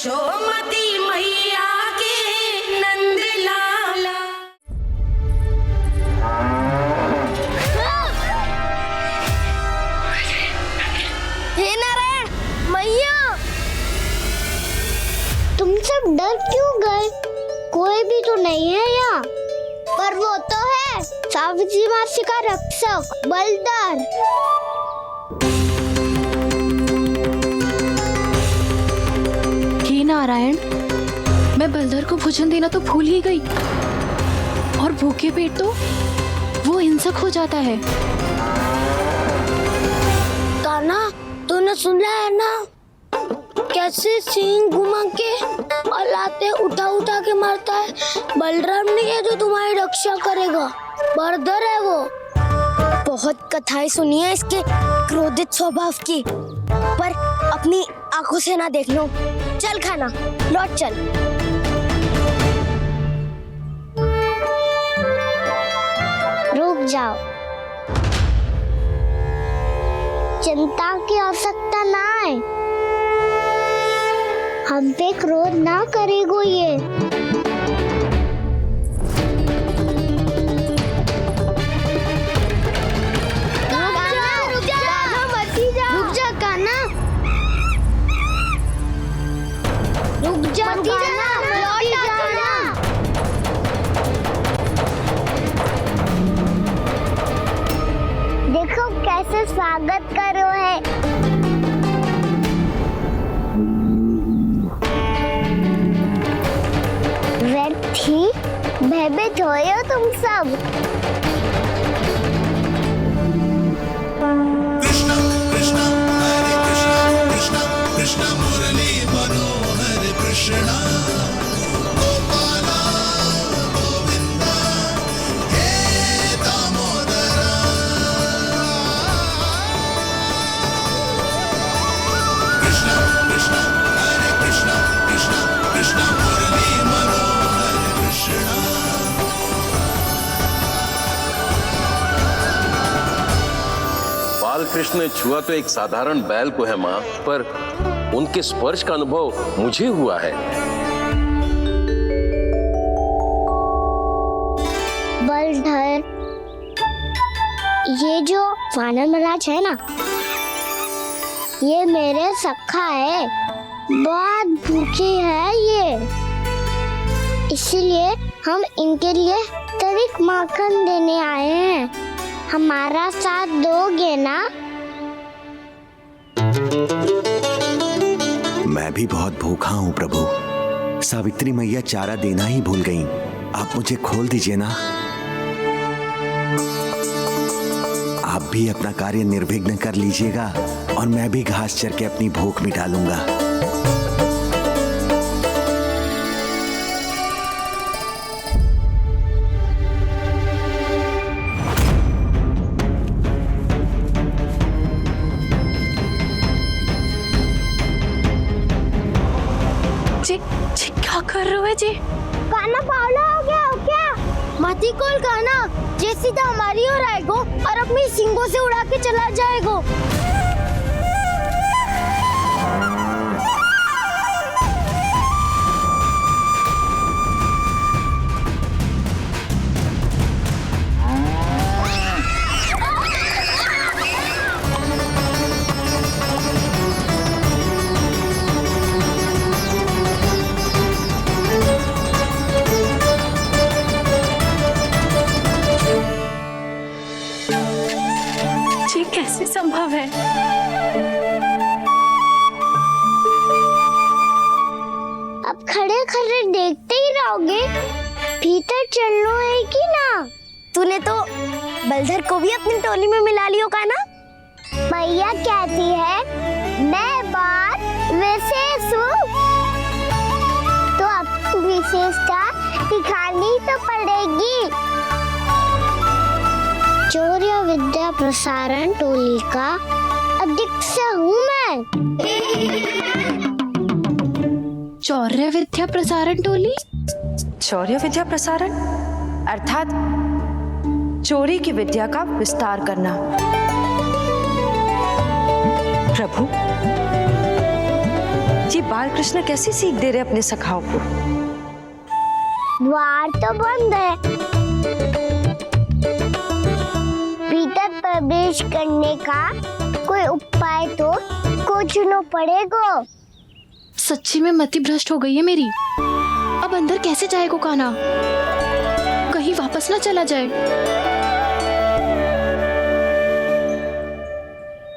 यशोमती मैया के नंद लाला। हे नारायण मैया, तुम सब डर क्यों गए? कोई भी तो नहीं है यहाँ। पर वो तो है सावित्री मासी का रक्षक बलदार। हे नारायण, मैं बलधर को भोजन देना तो भूल ही गई, और भूखे पेट तो वो हिंसक हो जाता है। कान्हा, तूने सुना है ना कैसे सींग घुमा के और लाते उठा उठा के मारता है? बलराम नहीं है जो तुम्हारी रक्षा करेगा, बलधर है वो। बहुत कथाएं सुनी है इसके क्रोधित स्वभाव की, पर अपनी आंखों से ना देख लो। चल खाना, लौट चल। रुक जाओ, चिंता की आवश्यकता ना है। हम पे क्रोध ना करेगो ये। देखो कैसे स्वागत करो है। व्यर्थ ही भयभीत हो तुम सब। कृष्णा कृष्णा हरे कृष्णा कृष्णा कृष्णा मुरली मनोहर कृष्णा गोपाला गोविंदा हे दामोदरा। कृष्णा कृष्णा हरे कृष्णा कृष्णा कृष्णा मुरली मनोहर कृष्णा। बाल कृष्ण ने छुआ तो एक साधारण बैल को है माँ, पर उनके स्पर्श का अनुभव मुझे हुआ है। बलधर, ये जो वानर महाराज है ना, ये मेरे सखा है। बहुत भूखे है ये, इसीलिए हम इनके लिए तरिक माखन देने आए हैं। हमारा साथ दोगे ना? मैं भी बहुत भूखा हूँ प्रभु। सावित्री मैया चारा देना ही भूल गईं। आप मुझे खोल दीजिए ना। आप भी अपना कार्य निर्विघ्न कर लीजिएगा और मैं भी घास चर के अपनी भूख मिटा लूंगा। क्या कर रहे हो जी? कान्हा पावला हो गया हो क्या? मती कोल कान्हा, जे सीधा हमारी ओर आएगो और अपनी सींगों से उड़ा के चला जाएगो। कैसे संभव है? अब खड़े खड़े देखते ही रहोगे? भीतर चलना है कि ना? तूने तो बलधर को भी अपनी टोली में मिला लियो का ना? भैया कहती है मैं बात विशेष हूँ, तो अब विशेषता दिखानी तो पड़ेगी। चौर्य विद्या प्रसारण टोली का अध्यक्ष हूँ मैं। चौर्य विद्या प्रसारण टोली? चौर्य विद्या प्रसारण अर्थात चोरी की विद्या का विस्तार करना। प्रभु, ये बाल कृष्ण कैसी सीख दे रहे अपने सखाओं को? द्वार तो बंद है, भीतर प्रवेश करने का कोई उपाय तो खोजना पड़ेगा। सच्ची में मति भ्रष्ट हो गई है मेरी। अब अंदर कैसे जाएगा कान्हा? कहीं वापस ना चला जाए।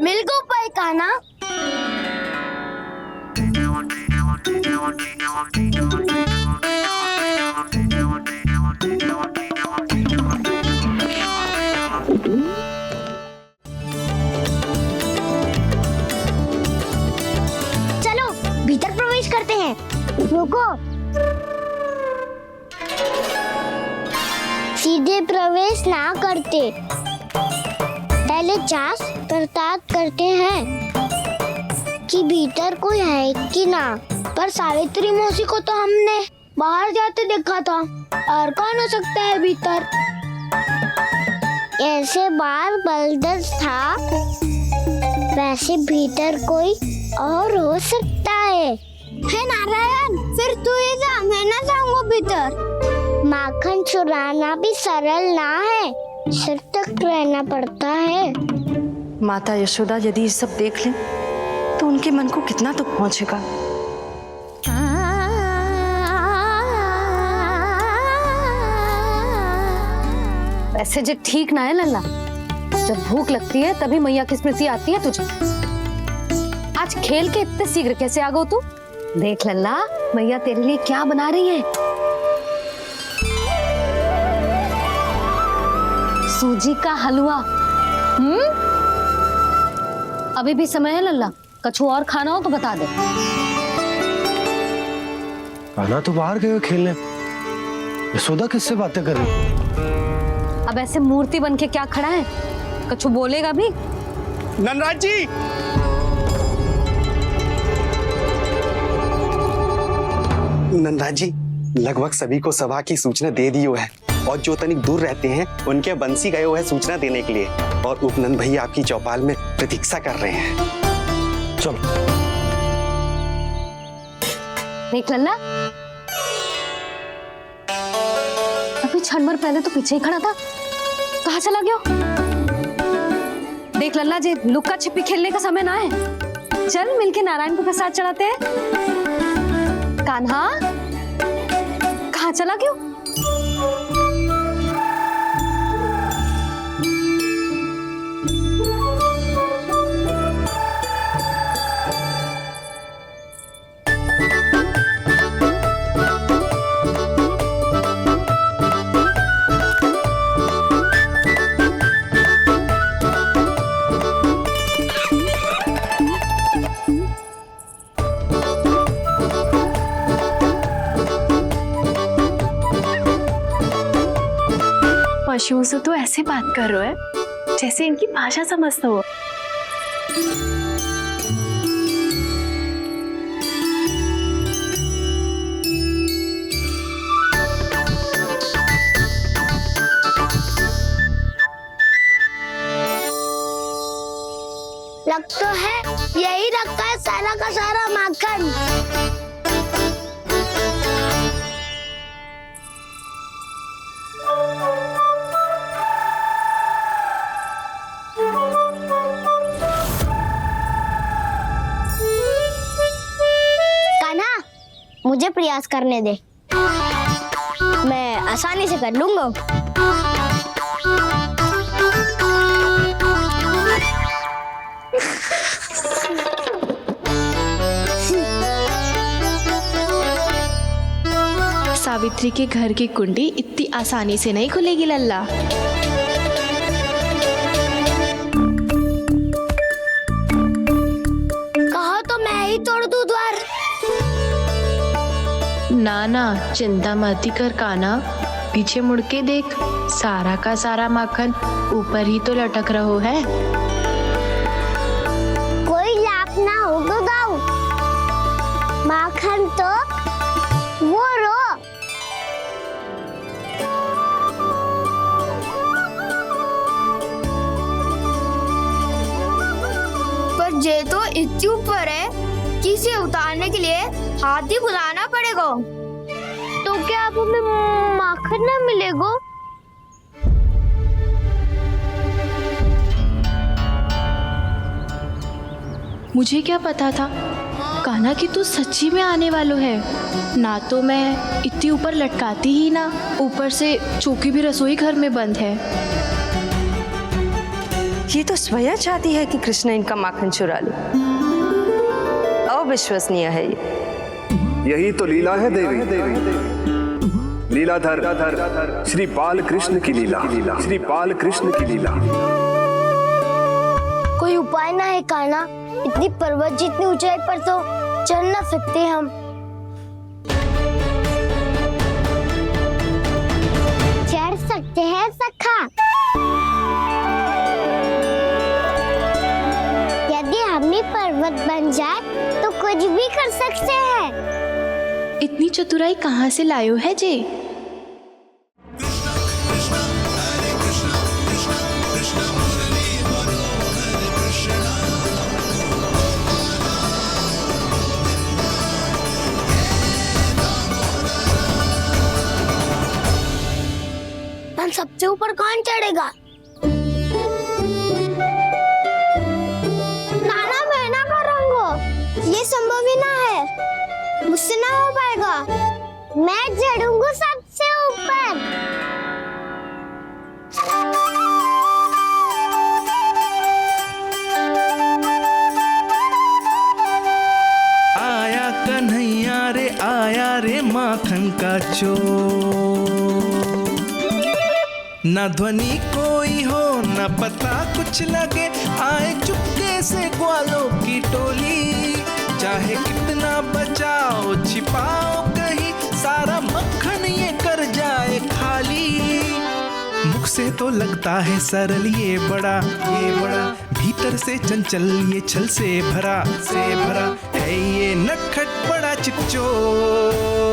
मिल गो उपाय कान्हा। चलो भीतर प्रवेश करते हैं। रुको, सीधे प्रवेश ना करते, पहले जांच पड़ताल करते हैं कि भीतर कोई है कि ना। पर सावित्री मौसी को तो हमने बाहर जाते देखा था, और कौन हो सकता है भीतर? ऐसे बार बलदर था, वैसे भीतर कोई और हो सकता है नारायण, फिर तू ही जा, मैं ना जाऊंगा भीतर। माखन चुराना भी सरल ना है, सिर तक रहना पड़ता है। माता यशोदा यदि ये सब देख लें तो उनके मन को कितना दुख पहुंचेगा। ऐसे जो ठीक ना है लल्ला, जब भूख लगती है तभी मैया की स्मृति आती है तुझे। आज खेल के इतने शीघ्र कैसे आ गो तू? देख लल्ला, मैया तेरे लिए क्या बना रही है। सूजी का हलवा। अभी भी समय है लल्ला, कछु और खाना हो तो बता दे। कान्हा तो बाहर गए खेलने, यशोदा किससे बातें कर रही? अब ऐसे मूर्ति बन के क्या खड़ा है? कछु बोलेगा भी? ननराज जी, नंदराज जी, लगभग सभी को सभा की सूचना दे दी है, और जो तनिक दूर रहते हैं उनके बंसी गए हुए हैं सूचना देने के लिए, और उपनंद भैया आपकी चौपाल में प्रतीक्षा कर रहे हैं। चलो। देख लल्ला, अभी क्षण भर पहले तो पीछे ही खड़ा था, कहाँ चला गया? देख लल्ला जी, लुक्का छिपी खेलने का समय ना है, चल मिलके नारायण को प्रसाद चढ़ाते हैं। कान्हा, कहाँ चला गया? पशुओं से तो ऐसे बात कर रहे हो जैसे इनकी भाषा समझते हो। लग तो है यही रखा है सारा का सारा माखन। कान्हा, मुझे प्रयास करने दे, मैं आसानी से कर लूंगा। सावित्री के घर की कुंडी इतनी आसानी से नहीं खुलेगी लल्ला। कहा तो मैं ही तोड़ दूं द्वार। ना ना, चिंता मत कर कान्हा, पीछे मुड़ के देख, सारा का सारा माखन ऊपर ही तो लटक रहो है। कोई लाभ ना होगा गाँव, माखन तो वो रो। पर जे तो इतनी ऊपर है, नीचे से उतारने के लिए हाथी बुलाना पड़ेगा। तो क्या अब हमें माखन ना मिलेगा? मुझे क्या पता था कान्हा कि तू सच्ची में आने वालो है। ना तो मैं इतनी ऊपर लटकाती ही ना, ऊपर से चौकी भी रसोई घर में बंद है। ये तो स्वयं चाहती है कि कृष्ण इनका माखन चुरा ले। अविश्वसनीय है ये। यही तो लीला है देवी। लीलाधर श्री बाल कृष्ण की लीला, श्री बाल कृष्ण की लीला। कोई उपाय ना है कान्हा? इतनी पर्वत जितनी ऊंचाई पर तो चढ़ ना सकते हम। चढ़ सकते हैं सखा। यदि हम ही पर्वत बन जाए तो कुछ भी कर सकते हैं। इतनी चतुराई कहाँ से लायो है जे? सबसे ऊपर कौन चढ़ेगा? नाना मैं ना करूँगा, ये संभव ही ना है, मुझसे ना हो पाएगा। मैं चढ़ूंगा सबसे ऊपर। आया कन्हैया रे, आया रे माखन का चोर। न ध्वनि कोई हो न पता कुछ लगे, आए चुपके से ग्वालों की टोली। चाहे कितना बचाओ छिपाओ कहीं, सारा मक्खन ये कर जाए खाली। मुख से तो लगता है सरल ये बड़ा, भीतर से चंचल ये छल से भरा है ये नटखट बड़ा चिच्चोर।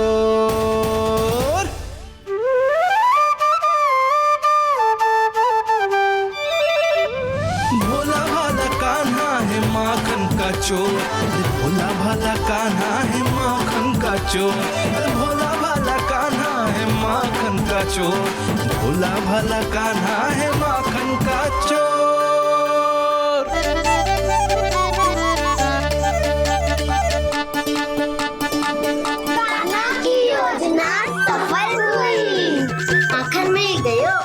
चोर भोला भाला कान्हा है माखन का चोर। भोला भाला कान्हा है माखन का चोर। भोला भाला कान्हा है माखन का चोर। कान्हा की योजना सफल हुई, माखन मिल गयो।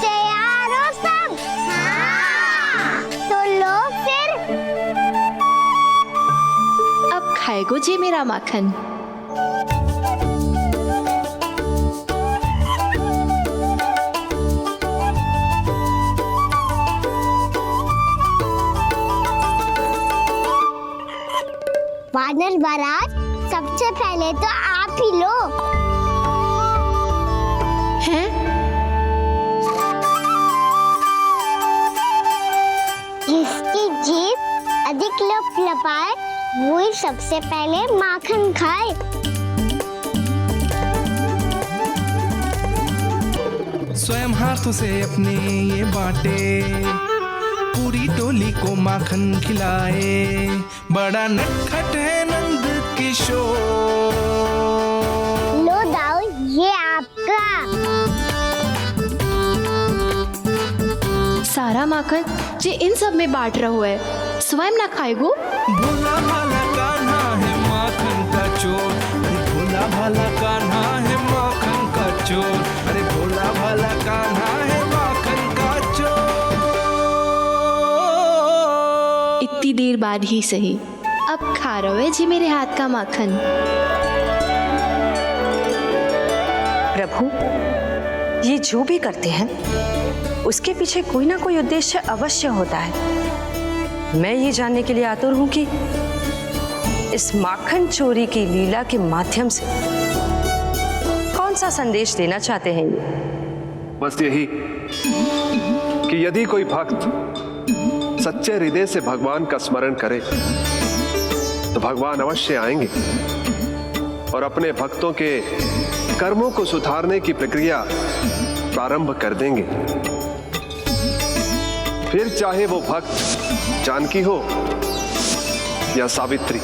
तैयार हो सब? हाँ। तो लो फिर खाएगो जे मेरा माखन। वानर महाराज, सबसे पहले तो आप ही लो। हैं? जिसकी जीभ अधिक लपलपाए वही सबसे पहले माखन खाए। स्वयं हाथों से अपने ये बांटे, पूरी टोली को माखन खिलाए। बड़ा नटखट है नंद किशोर। लो दाऊ, ये आपका। सारा माखन जे इन सब में बांट रहो है, स्वयं ना खाएगो। भोला भाला कान्हा है माखन का चोर। भोला भाला कान्हा है माखन का चोर। अरे भोला भाला कान्हा है माखन का चोर। इतनी देर बाद ही सही, अब खा रहे हो जी मेरे हाथ का माखन। प्रभु, ये जो भी करते हैं उसके पीछे कोई ना कोई उद्देश्य अवश्य होता है। मैं ये जानने के लिए आतुर हूं कि इस माखन चोरी की लीला के माध्यम से कौन सा संदेश देना चाहते हैं ये? बस यही कि यदि कोई भक्त सच्चे हृदय से भगवान का स्मरण करे तो भगवान अवश्य आएंगे और अपने भक्तों के कर्मों को सुधारने की प्रक्रिया प्रारंभ कर देंगे। फिर चाहे वो भक्त जानकी हो या सावित्री।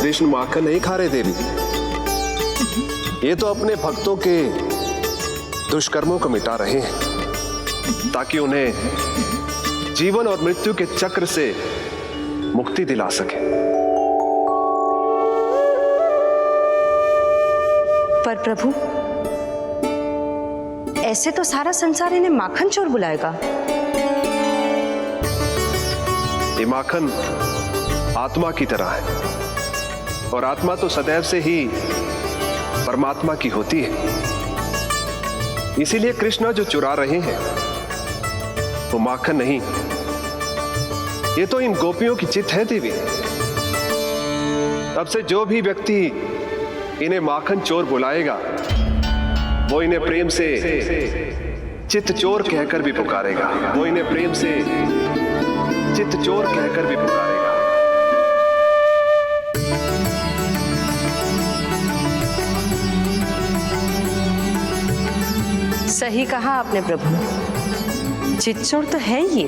कृष्ण माखन नहीं खा रहे देवी, ये तो अपने भक्तों के दुष्कर्मों को मिटा रहे हैं ताकि उन्हें जीवन और मृत्यु के चक्र से मुक्ति दिला सके। पर प्रभु, ऐसे तो सारा संसार इन्हें माखन चोर बुलाएगा। ये माखन आत्मा की तरह है और आत्मा तो सदैव से ही परमात्मा की होती है। इसीलिए कृष्णा जो चुरा रहे हैं वो माखन नहीं, ये तो इन गोपियों की चित्त है देवी। अब से जो भी व्यक्ति इन्हें माखन चोर बुलाएगा वो इन्हें प्रेम से चित्त चोर कहकर भी पुकारेगा, वो इन्हें प्रेम से चित्त चोर कहकर भी पुकारेगा। सही कहा आपने प्रभु, चित्त चोर तो है ये।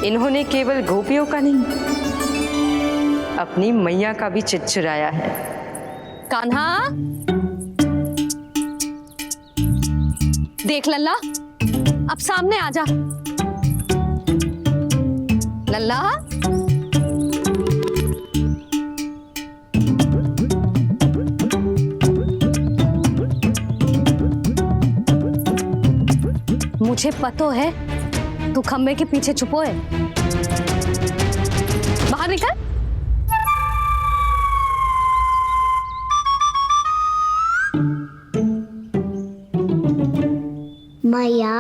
इन्होंने केवल गोपियों का नहीं, अपनी मैया का भी चित्त चुराया है। कान्हा, देख लल्ला, अब सामने आ जा। लल्ला, मुझे पतो है तू खम्बे के पीछे छुपो है। बाहर निकल। मैया,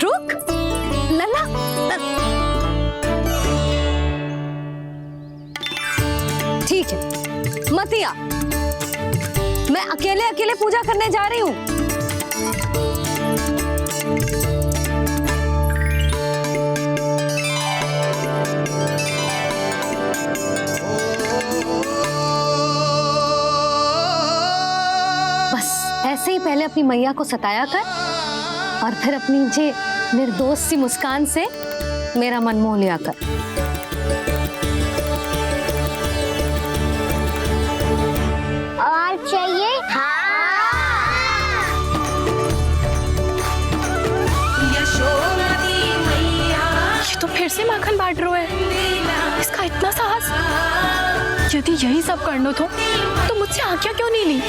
रुक। लल्ला, ठीक है, मत आ। मैं अकेले अकेले पूजा करने जा रही हूँ। बस ऐसे ही पहले अपनी मैया को सताया कर और फिर अपनी जे निर्दोष सी मुस्कान से मेरा मन मोह लिया कर। और चाहिए? यशोमती मैया ये तो फिर से माखन बांट रहा है। इसका इतना साहस। यदि यही सब करना तो मुझसे आज्ञा क्यों नहीं ली?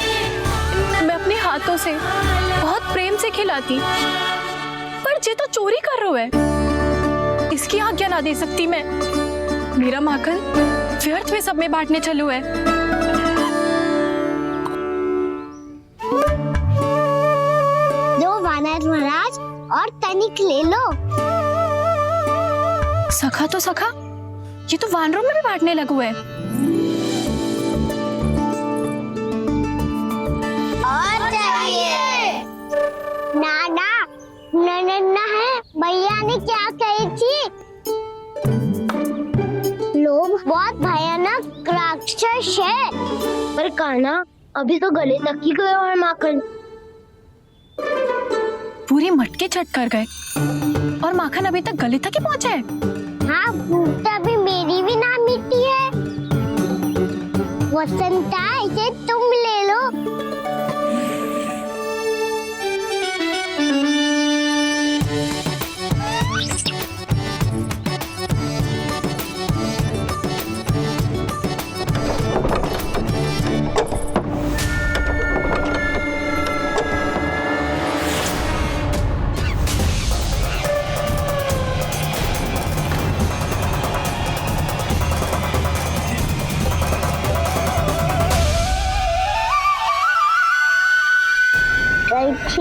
मैं अपने हाथों से बहुत प्रेम से खिलाती, पर ये तो चोरी कर रहा है। इसकी आज्ञा ना दे सकती मैं। मेरा माखन व्यर्थ में सब में बांटने चलू है। दो वानर महाराज और तनिक ले लो। सखा तो सखा, ये तो वानरों में भी बांटने लगू है। और चाहिए? नाना, नन्ना है। भैया ने क्या कही थी? लोभ बहुत भयानक राक्षस है। पर कान्हा, अभी तो गले तक ही गया है माखन। पूरी मटके चट कर गए और माखन अभी तक गले तक ही पहुंचा है। हाँ, भूख तभी मेरी भी ना मिटी है। वसंता, इसे तुम ले लो।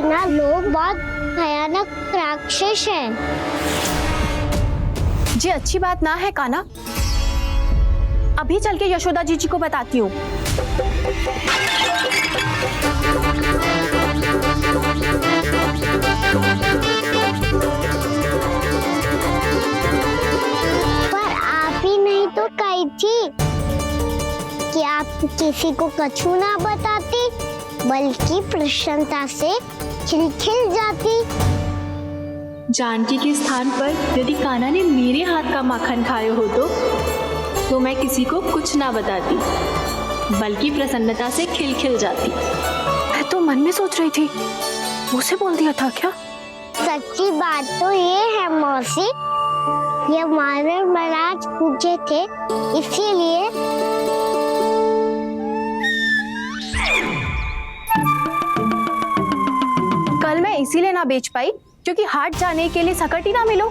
ना, लोग बहुत भयानक राक्षस हैं। जी अच्छी बात ना है कान्हा। अभी चल के यशोदा जी को बताती हूँ। पर आप ही नहीं तो कही थी कि आप किसी को कछु ना बताती, बल्कि प्रसन्नता से खिलखिल जाती। जानकी के स्थान पर यदि कान्हा ने मेरे हाथ का माखन खाया हो तो मैं किसी को कुछ ना बताती, बल्कि प्रसन्नता से खिलखिल जाती। मैं तो मन में सोच रही थी, उसे बोल दिया था क्या? सच्ची बात तो ये है मौसी, ये मानव महाराज पूछे थे, इसीलिए। कल मैं इसीलिए ना बेच पाई क्योंकि हाट जाने के लिए सकट ही ना मिलो,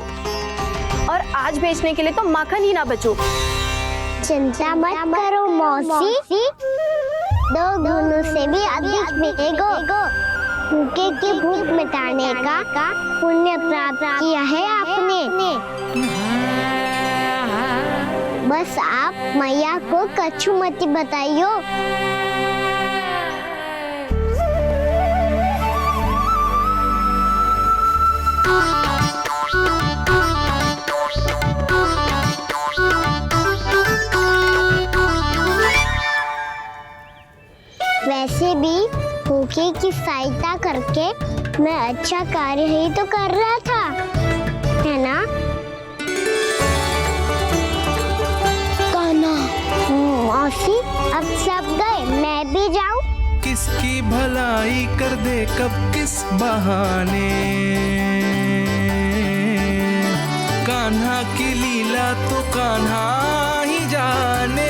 और आज बेचने के लिए तो माखन ही ना बचो। चिंता मत करो मौसी, 2 गुणों से भी अधिक मिलेगा। भूखे की भूख मिटाने का पुण्य प्राप्त किया है आपने। बस आप मैया को कछु मत बताइयो। वैसे भी भूखे की सहायता करके मैं अच्छा कार्य ही तो कर रहा था, है ना? कान्हा, मौसी अब सब गए, मैं भी जाऊं? किसकी भलाई कर दे कब किस बहाने, कान्हा की लीला तो कान्हा ही जाने।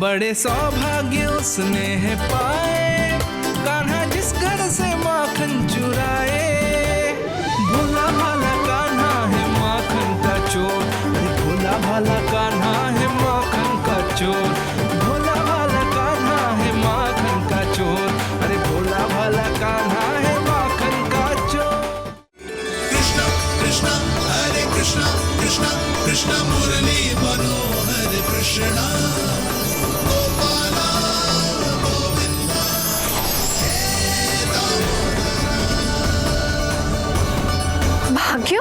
बड़े सौभाग्य उसने है पाए, कान्हा जिस घर से माखन चुराए। भोला भाला कान्हा है माखन का चोर, भोला भाला कान्हा है माखन का चोर, भोला भाला कान्हा है माखन का चोर, अरे भोला भाला कान्हा है माखन का चोर। कृष्णा कृष्णा हरे कृष्णा कृष्णा कृष्णा मुरली मनोहर कृष्णा गोपाला गोविंदा हे भाग्य,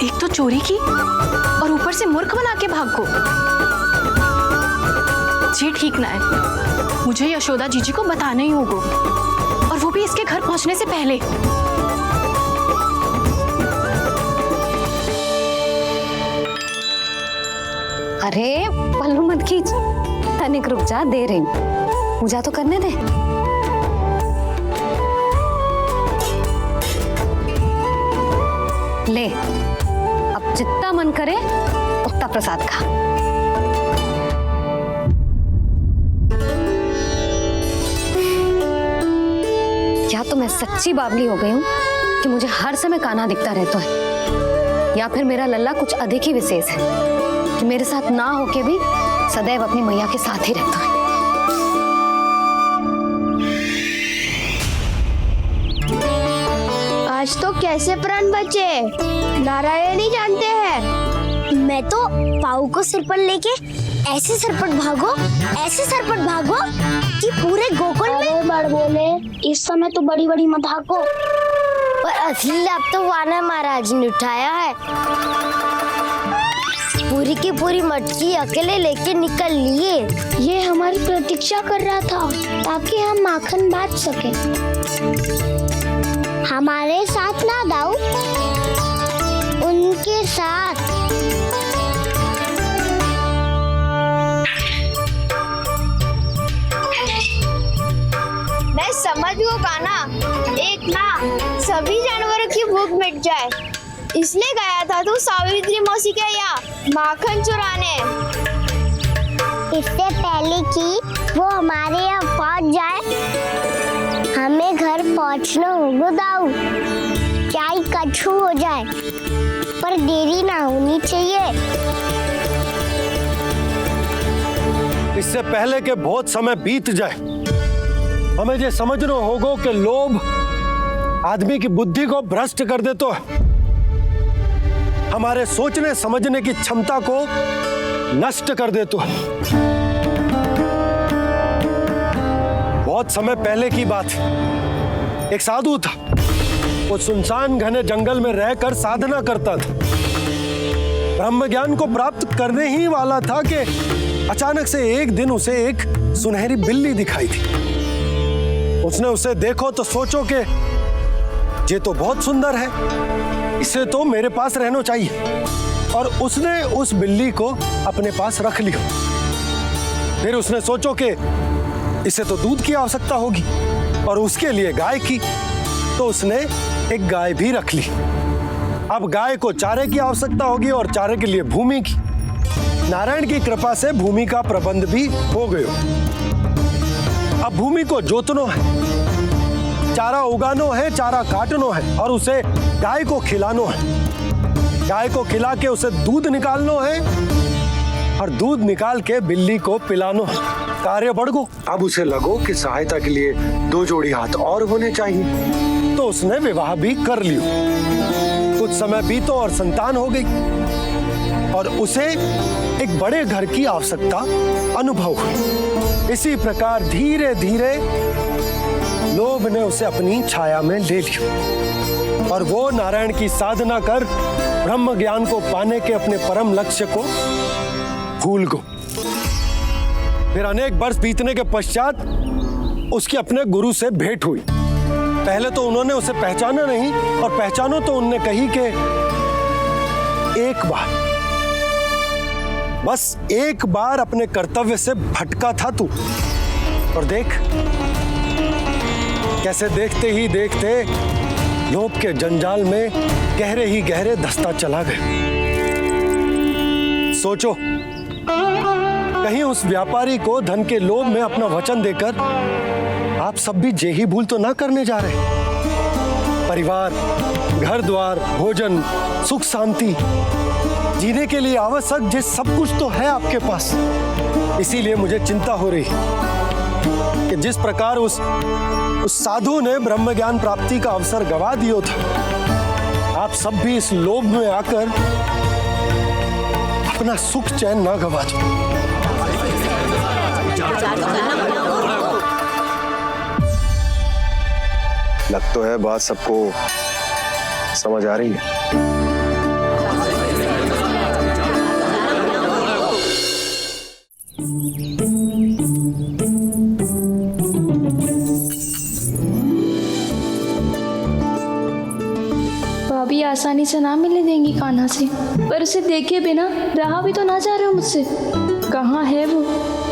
एक तो चोरी की और ऊपर से मूर्ख बना के भागो। ये ठीक ना है, मुझे यशोदा जीजी को बताना ही होगा, और वो भी इसके घर पहुंचने से पहले। अरे पल्लू मत खींच, तनिक रुक जा, दे रही हूँ, पूजा तो करने दे। ले, अब जितना मन करे उतना प्रसाद खा। या तो मैं सच्ची बावली हो गई हूँ कि मुझे हर समय कान्हा दिखता रहता है, या फिर मेरा लल्ला कुछ अधिक ही विशेष है कि मेरे साथ ना होके भी सदैव अपनी मैया के साथ ही रहता है। आज तो कैसे प्राण बचे नारायण ही जानते हैं। मैं तो पाऊ को सिर पर लेके ऐसे सरपट भागो कि पूरे गोकुल में बड़ बोले। इस समय तो बड़ी बड़ी मत हाको, पर असली लाभ तो वानर महाराज ने उठाया है। पूरी की पूरी मटकी अकेले लेके निकल लिए। ये हमारी प्रतीक्षा कर रहा था ताकि हम माखन बांट सके। हमारे साथ ना दाऊ, उनके साथ। मैं समझ गई कान्हा, एक ना सभी जानवरों की भूख मिट जाए, इसलिए गया था तू सावित्री मौसी के यहाँ माखन चुराने। इससे पहले कि वो हमारे यहाँ पहुँच जाए, हमें घर पहुँचना होगा दाऊ। क्या ही कछु हो जाए, पर देरी ना होनी चाहिए। इससे पहले के बहुत समय बीत जाए, हमें ये समझना होगा कि लोभ आदमी की बुद्धि को भ्रष्ट कर दे, तो हमारे सोचने समझने की क्षमता को नष्ट कर दे। तो बहुत समय पहले की बात, एक साधु था, वो सुनसान घने जंगल में रहकर साधना करता था। ब्रह्म ज्ञान को प्राप्त करने ही वाला था कि अचानक से एक दिन उसे एक सुनहरी बिल्ली दिखाई थी। उसने उसे देखो तो सोचो कि ये तो बहुत सुंदर है, इसे तो मेरे पास रहना चाहिए, और उसने उस बिल्ली को अपने पास रख लिया। फिर उसने सोचो कि इसे तो दूध की आवश्यकता होगी और उसके लिए गाय की, तो उसने एक गाय भी रख ली। अब गाय को चारे की आवश्यकता होगी और चारे के लिए भूमि की। नारायण की कृपा से भूमि का प्रबंध भी हो गयो। अब भूमि को जोतनो है, चारा उगानो है, चारा काटनो है और उसे गाय को खिलानो है। गाय को खिला के उसे दूध निकालनो है और दूध निकाल के बिल्ली को पिलानो है। कार्य बढ़ गो। अब उसे लगो कि सहायता के लिए 2 जोड़ी हाथ और होने चाहिए, तो उसने विवाह भी कर लिया। कुछ समय बीतो और संतान हो गई और उसे एक बड़े घर की आवश्यकता अनुभव हुई। इसी प्रकार धीरे धीरे लोभ ने उसे अपनी छाया में ले लिया और वो नारायण की साधना कर ब्रह्म ज्ञान को पाने के अपने परम लक्ष्य को भूल गो। फिर अनेक वर्ष बीतने के पश्चात उसकी अपने गुरु से भेंट हुई। पहले तो उन्होंने उसे पहचाना नहीं, और पहचानो तो उन्होंने कही कि एक बार, बस एक बार अपने कर्तव्य से भटका था तू, और देख कैसे देखते ही देखते लोभ के जंजाल में गहरे ही गहरे धंसता चला गया। सोचो, कहीं उस व्यापारी को धन के लोभ में अपना वचन देकर आप सब भी जे ही भूल तो ना करने जा रहे। परिवार, घर द्वार, भोजन, सुख शांति, जीने के लिए आवश्यक जिस सब कुछ तो है आपके पास। इसीलिए मुझे चिंता हो रही कि जिस प्रकार उस साधु ने ब्रह्म ज्ञान प्राप्ति का अवसर गवा दिया था, आप सब भी इस लोभ में आकर अपना सुख चैन ना गवा दो। लग तो है बात सबको समझ आ रही है। भाभी आसानी से ना मिलने देंगी कान्हा से, पर उसे देखे बिना रहा भी तो ना जा रहे हो मुझसे। कहाँ है वो?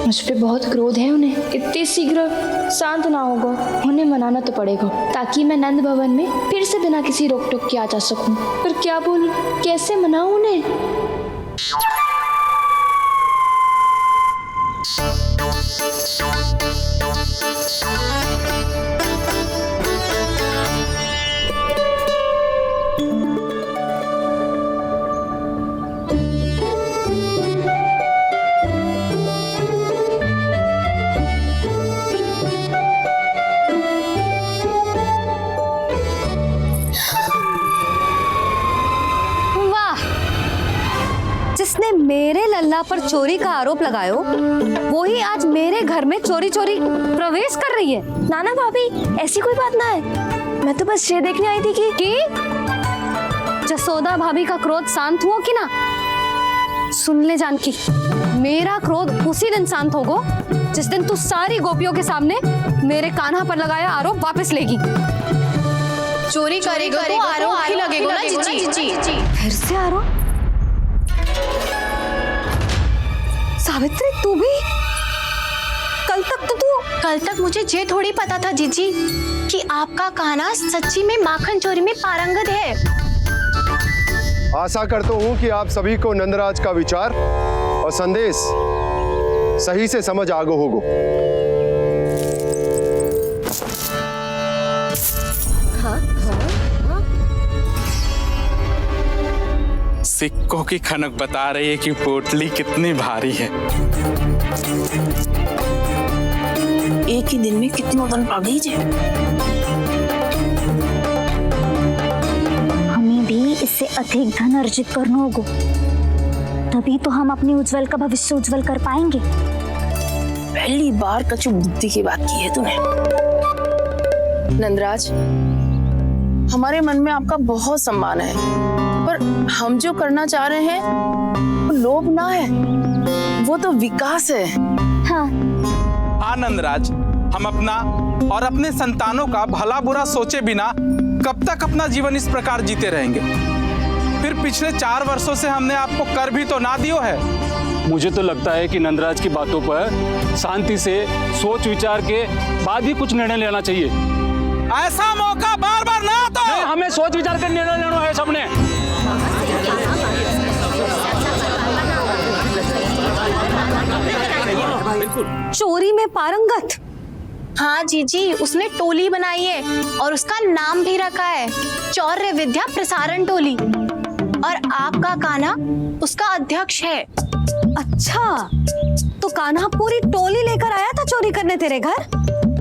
मुझ पे बहुत क्रोध है उन्हें। इतनी शीघ्र शांत ना होगा, उन्हें मनाना तो पड़ेगा ताकि मैं नंद भवन में फिर से बिना किसी रोक टोक के आ जा सकूं। पर क्या बोलूं, कैसे मनाऊं उन्हें? मेरे लल्ला पर चोरी का आरोप लगायो, वो ही आज मेरे घर में चोरी चोरी प्रवेश कर रही है। नाना भाभी, ऐसी कोई बात ना है, मैं तो बस ये देखने आई थी कि जसोदा भाभी का क्रोध शांत हुआ कि ना? सुन ले जानकी, मेरा क्रोध उसी दिन शांत होगा जिस दिन तू सारी गोपियों के सामने मेरे कान्हा पर लगाया आरोप वापस लेगी। चोरी करेगा तो आरोप ही लगेगा ना जीजी। फिर से आरोप? सावित्री, तू भी? कल तक मुझे ये थोड़ी पता था जीजी कि आपका कान्हा सच्ची में माखन चोरी में पारंगत है। आशा करता हूँ कि आप सभी को नंदराज का विचार और संदेश सही से समझ आ गो होगो। सिक्कों की खनक बता रही है कि पोटली कितनी भारी है। एक ही दिन में कितनों धन पा गई जे। हमें भी इससे अधिक धन अर्जित करना होगा, तभी तो हम अपने उज्जवल का भविष्य उज्जवल कर पाएंगे। पहली बार कछु बुद्धि की बात की है तूने। नंदराज, हमारे मन में आपका बहुत सम्मान है, पर और हम जो करना चाह रहे हैं वो लोभ ना है, वो तो विकास है। हाँ आनंदराज, हम अपना और अपने संतानों का भला बुरा सोचे बिना कब तक अपना जीवन इस प्रकार जीते रहेंगे? फिर पिछले 4 वर्षों से हमने आपको कर भी तो ना दियो है। मुझे तो लगता है कि नंदराज की बातों पर शांति से सोच विचार के बाद ही कुछ निर्णय लेना चाहिए। ऐसा मौका बार बार ना आता। हमें सोच विचार कर निर्णय लेना है सबने। चोरी में पारंगत? हाँ जीजी, उसने टोली बनाई है और उसका नाम भी रखा है चौर्य विद्या प्रसारण टोली, और आपका कान्हा उसका अध्यक्ष है। अच्छा, तो कान्हा पूरी टोली लेकर आया था चोरी करने तेरे घर?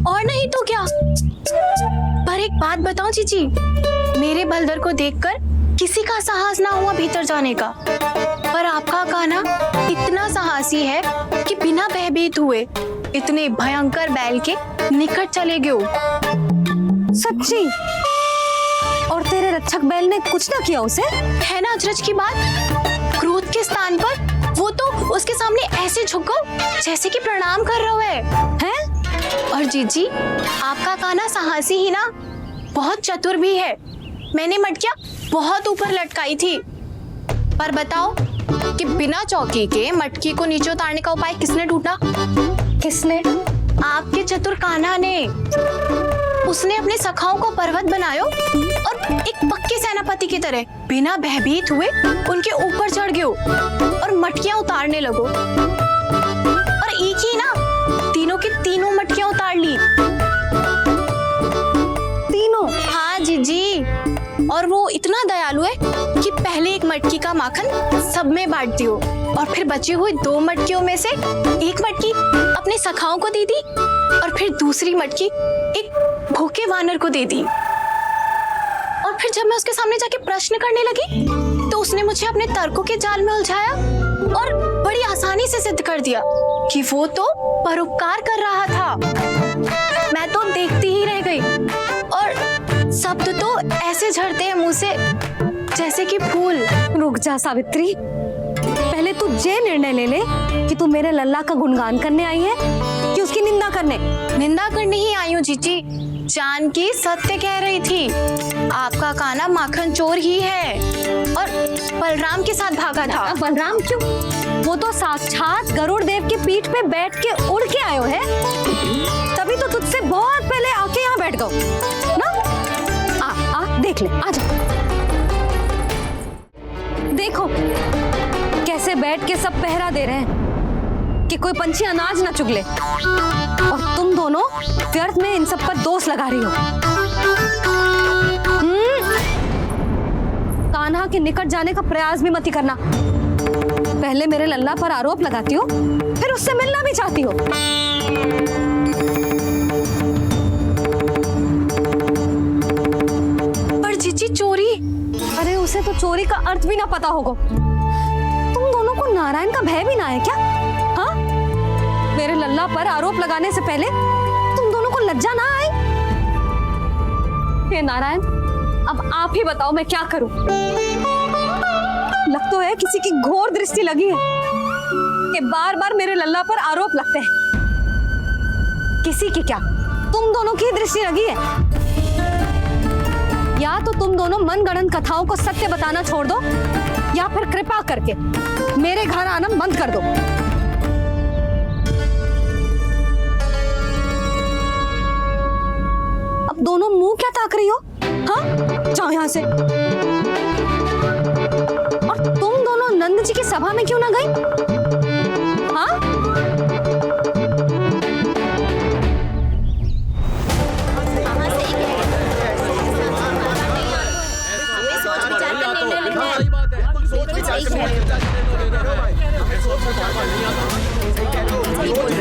और नहीं तो क्या। पर एक बात बताऊं जीजी, मेरे बलदर को देखकर किसी का साहस ना हुआ भीतर जाने का, पर आपका कान्हा इतना साहसी है कि बिना भयभीत हुए इतने भयंकर बैल के निकट चले गए। सच्ची? और तेरे रक्षक बैल ने कुछ ना किया उसे? है ना अचरज की बात। क्रोध के स्थान पर वो तो उसके सामने ऐसे झुको जैसे कि प्रणाम कर रहा है। और जीजी, आपका कान्हा साहसी ही ना, बहुत चतुर भी है। मैंने मटकियां बहुत ऊपर लटकाई थी, पर बताओ कि बिना चौकी के मटकी को नीचे उतारने का उपाय किसने ढूंढा? किसने? आपके चतुर कान्हा ने। उसने अपने सखाओं को पर्वत बनायो और एक पक्के सेनापति की तरह बिना भयभीत हुए उनके ऊपर चढ़ गयो और मटकियां उतारने लगो, और एक ही ना, तीनों की तीनों मटकियां उतार ली। तीनों? हाँ जीजी, और वो इतना दयालु है कि पहले एक मटकी का माखन सब में बांट दियो और फिर बची हुई 2 मटकियों में से एक मटकी अपने सखाओं को दे दी और फिर दूसरी मटकी एक भूखे वानर को दे दी। और फिर जब मैं उसके सामने जाके प्रश्न करने लगी तो उसने मुझे अपने तर्कों के जाल में उलझाया और बड़ी आसानी से सिद्ध कर दिया कि वो तो परोपकार कर रहा था। मैं तो देखती ही रह गई, और शब्द तो ऐसे झड़ते हैं मुंह से जैसे कि फूल। रुक जा सावित्री, पहले तू ये निर्णय ले ले कि तू मेरे लल्ला का गुणगान करने आई है कि उसकी निंदा करने? निंदा करने ही आई हूँ जीजी। जानकी सत्य कह रही थी, आपका कान्हा माखन चोर ही है और बलराम के साथ भागा था। बलराम क्यों? वो तो साक्षात गरुड़ देव की पीठ पे बैठ के उड़ के आयो है, तभी तो तुझसे बहुत पहले आके यहाँ बैठ गओ ना। आ देख ले, आ जा। देखो कैसे बैठ के सब पहरा दे रहे हैं कि कोई पंछी अनाज ना चुगले, और तुम दोनों व्यर्थ में इन सब पर दोष लगा रही हो। कान्हा के निकट जाने का प्रयास भी मत ही करना। पहले मेरे लल्ला पर आरोप लगाती हो, फिर उससे मिलना भी चाहती हो। पर जीजी चोरी? अरे उसे तो चोरी का अर्थ भी ना पता होगा। तुम दोनों को नारायण का भय भी ना है क्या? हाँ, मेरे लल्ला पर आरोप लगाने से पहले तुम दोनों को लज्जा ना आई? हे नारायण, अब आप ही बताओ मैं क्या करूं? लग तो है किसी की घोर दृष्टि लगी है कि बार बार मेरे लल्ला पर आरोप लगते हैं। किसी की क्या, तुम दोनों की दृष्टि लगी है। या तो तुम दोनों मनगढ़ंत कथाओं को सत्य बताना छोड़ दो, या फिर कृपा करके मेरे घर आना बंद कर दो। अब दोनों मुंह क्या ताक रही हो? हाँ, जाओ यहां से। और तुम दोनों नंद जी की सभा में क्यों ना गई? हाँ?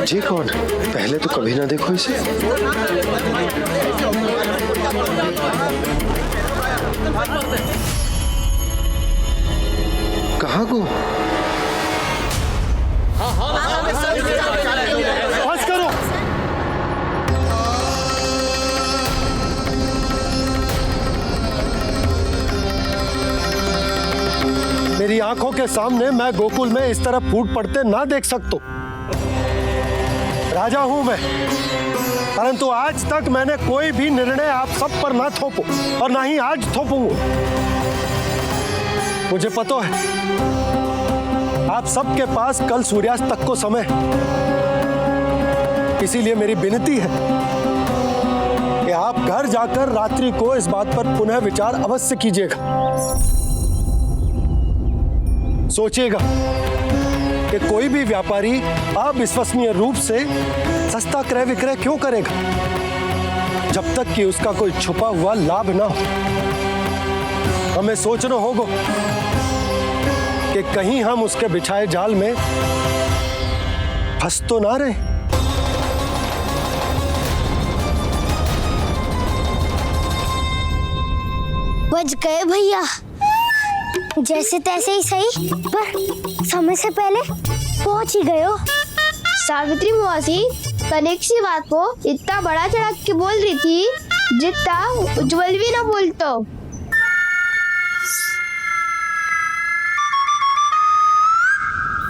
जी कौन? पहले तो कभी ना देखो इसे। कहाँ को? बस करो। आंखों के सामने मैं गोकुल में इस तरह फूट पड़ते ना देख सकता। राजा हूं मैं, परंतु आज तक मैंने कोई भी निर्णय आप सब पर ना थोपो और ना ही आज थोपूंगा। मुझे पता है आप सबके पास कल सूर्यास्त तक को समय है, इसीलिए मेरी विनती है कि आप घर जाकर रात्रि को इस बात पर पुनः विचार अवश्य कीजिएगा। सोचिएगा कि कोई भी व्यापारी अविश्वसनीय रूप से सस्ता क्रय विक्रय क्यों करेगा जब तक कि उसका कोई छुपा हुआ लाभ ना हो। हमें सोचना होगा कि कहीं हम उसके बिछाए जाल में फंस तो ना रहे। बच गए भैया, जैसे तैसे ही सही, पर समय से पहले पहुंच ही गए हो। सावित्री मौसी कनेक सी बात को इतना बड़ा चढ़ा के बोल रही थी जितना उज्जवल भी ना बोलतो।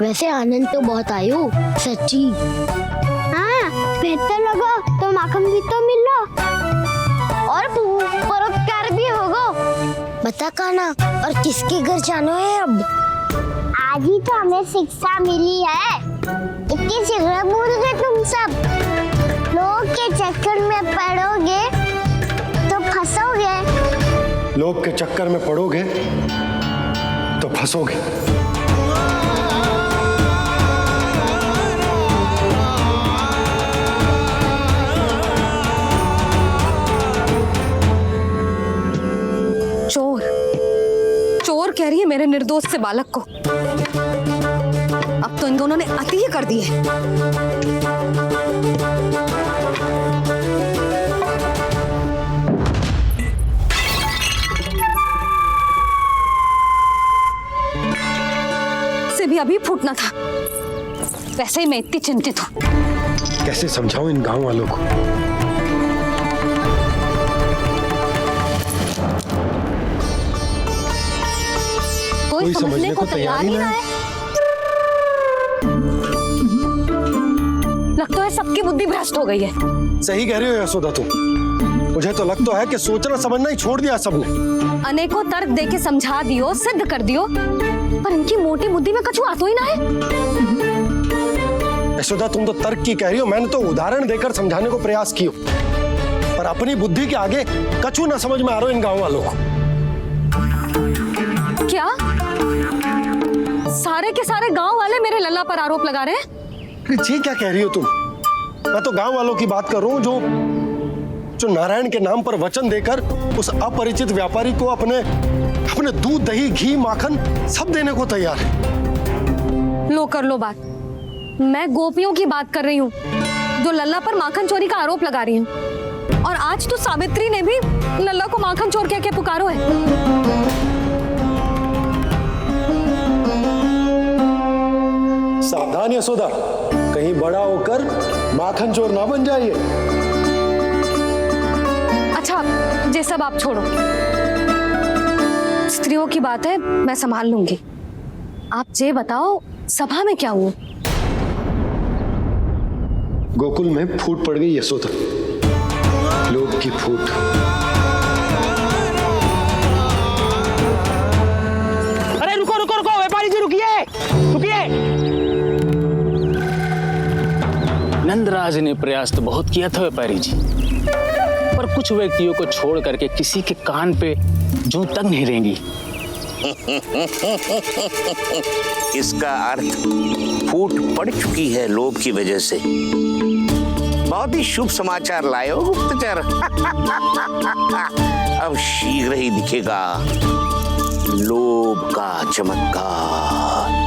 वैसे आनंद तो बहुत आयो, सच्ची। हाँ, बेहतर लगा तो माखन भी तो मिल लो और परोपकार भी होगा। बता काना, और किसके घर जाना है अब? आज ही तो हमें शिक्षा मिली है। इतनी शीघ्र भूल गए तुम सब। लोग के चक्कर में पड़ोगे तो फंसोगे। लोग के चक्कर में पड़ोगे तो फंसोगे। चोर चोर कह रही है मेरे निर्दोष से बालक को। अब तो इन दोनों ने अति ही कर दी है। से भी अभी फूटना था। वैसे ही मैं इतनी चिंतित हूं। कैसे समझाऊं इन गांव वालों को? कोई समझने को तैयार ही ना है। लगता है सबकी बुद्धि भ्रष्ट हो गई है। सही कह रही हो यशोदा तुम। मुझे तो लगता है कि सोचना समझना ही छोड़ दिया सबने। अनेकों तर्क देके समझा दियो, सिद्ध कर दियो, पर इनकी मोटी बुद्धि में कछु आता ही ना है। यशोदा तुम तो तर्क की कह रही हो, मैंने तो उदाहरण देकर समझाने को प्रयास किया, पर अपनी बुद्धि के आगे कछु ना समझ में आ रहा इन गांव वालों को। क्या सारे के सारे गांव वाले मेरे लल्ला पर आरोप लगा रहे हैं? जी क्या कह रही हो तुम? मैं तो गांव वालों की बात कर रहा हूं जो नारायण के नाम पर वचन देकर उस अपरिचित व्यापारी को अपने दूध, दही, घी, माखन सब देने को तैयार है। लो कर लो बात। मैं गोपियों की बात कर रही हूँ जो लल्ला पर माखन चोरी का आरोप लगा रही हूँ। और आज तो सावित्री ने भी लल्ला को माखन चोर कह के पुकारो है। सावधान यशोदा, कहीं बड़ा होकर माखन चोर ना बन जाइए। अच्छा, ये सब आप छोड़ो। स्त्रियों की बात है, मैं संभाल लूंगी। आप ये बताओ सभा में क्या हुआ? गोकुल में फूट पड़ गई यशोदा, लोग की फूट। अरे रुको रुको रुको, व्यापारी जी रुकिए रुकिए। नंदराज ने प्रयास तो बहुत किया था व्यापारी जी, पर कुछ व्यक्तियों को छोड़ करके किसी के कान पे जूं तक नहीं रेंगी। इसका अर्थ फूट पड़ चुकी है लोभ की वजह से। बहुत ही शुभ समाचार लाए हो गुप्तचर। अब शीघ्र ही दिखेगा लोभ का चमत्कार।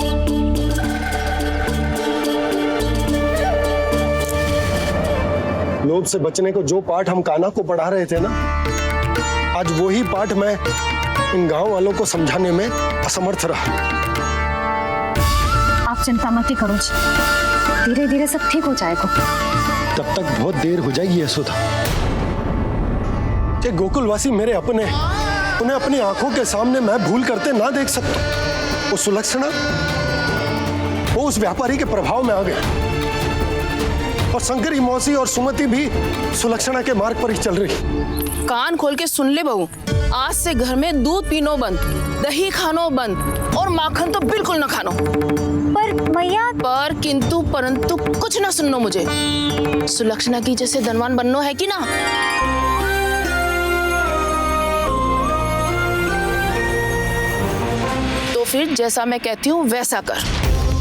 लोभ से बचने को जो पाठ हम कान्हा को पढ़ा रहे थे ना, आज वही पाठ मैं इन गांव वालों को समझाने में असमर्थ रहा। आप चिंता मत करो जी, धीरे धीरे सब ठीक हो जाएगा। तब तक बहुत देर हो जाएगी यशोदा। कि गोकुलवासी मेरे अपने, उन्हें अपनी आंखों के सामने मैं भूल करते ना देख सकता। वो सुलक्षणा वो उस व्यापारी के प्रभाव में आ गया और शंकरी मौसी और सुमति भी सुलक्षणा के मार्ग पर ही चल रही। कान खोल के सुन ले बहू, आज से घर में दूध पीनो बंद, दही खानो बंद और माखन तो बिल्कुल ना खानो। पर मैया, पर किंतु परंतु कुछ ना सुननो मुझे। सुलक्षणा की जैसे धनवान बननो है कि ना? तो फिर जैसा मैं कहती हूँ वैसा कर,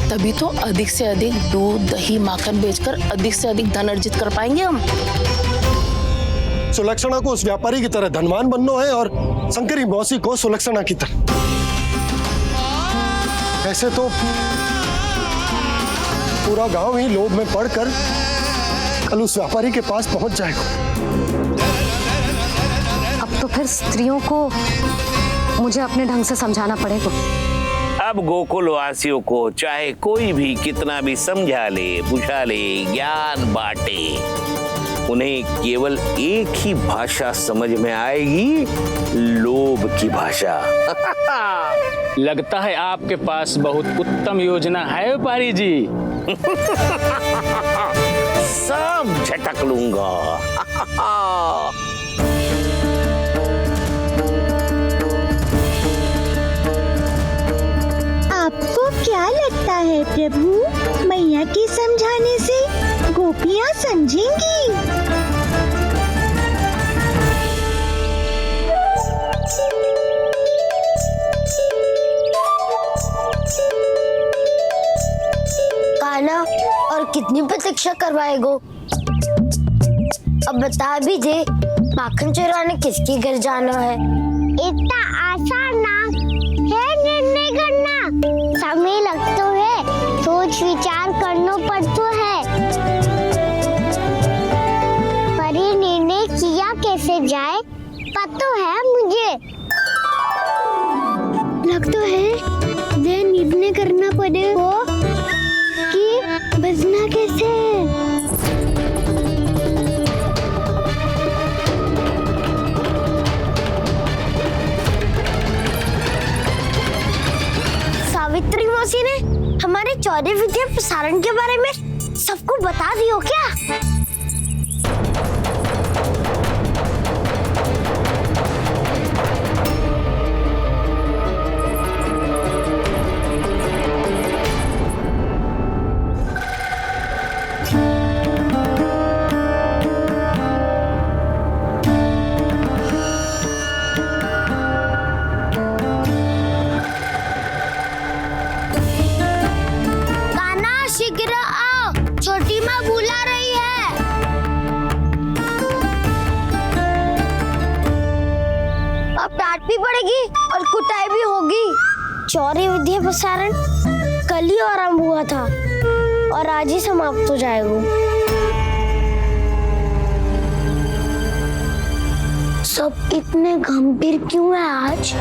तभी तो अधिक से अधिक दूध दही माखन बेचकर अधिक से अधिक धन अर्जित कर पाएंगे हम। सुलक्षणा को उस व्यापारी की तरह धनवान बनना है और शंकरी मौसी को सुलक्षणा की तरह। ऐसे तो पूरा गांव ही लोभ में पड़कर कल उस व्यापारी के पास पहुंच जाएगा। अब तो फिर स्त्रियों को मुझे अपने ढंग से समझाना पड़ेगा। अब गोकुल वासियों को चाहे कोई भी कितना भी समझा ले, बुझा ले, ज्ञान बांटे, उन्हें केवल एक ही भाषा समझ में आएगी, लोभ की भाषा। लगता है आपके पास बहुत उत्तम योजना है व्यापारी जी। सब झटक लूंगा। आपको क्या लगता है प्रभु, मैया के समझाने से गोपियाँ समझेंगी? कान्हा, और कितनी प्रतीक्षा करवाएगो? अब बता भी दे, माखन चुराने किसके घर जाना है? इतना आसान ना है निर्णय करना, समय लगता है, सोच विचार करना पड़ता है। पर ये निर्णय किया कैसे जाए पता है मुझे। लगता है ये निर्णय करना पड़ेगा कि बचना कैसे। सावित्री मौसी ने हमारे चौधरी विद्या प्रसारण के बारे में सबको बता दियो क्या? शीघ्र आओ, छोटी माँ बुला रही है। अब डांट भी पड़ेगी और कुटाई भी होगी। चौधरी विद्या प्रसारण कल ही आरंभ हुआ था और आज ही समाप्त हो जाएगा। सब इतने गंभीर क्यों है आज?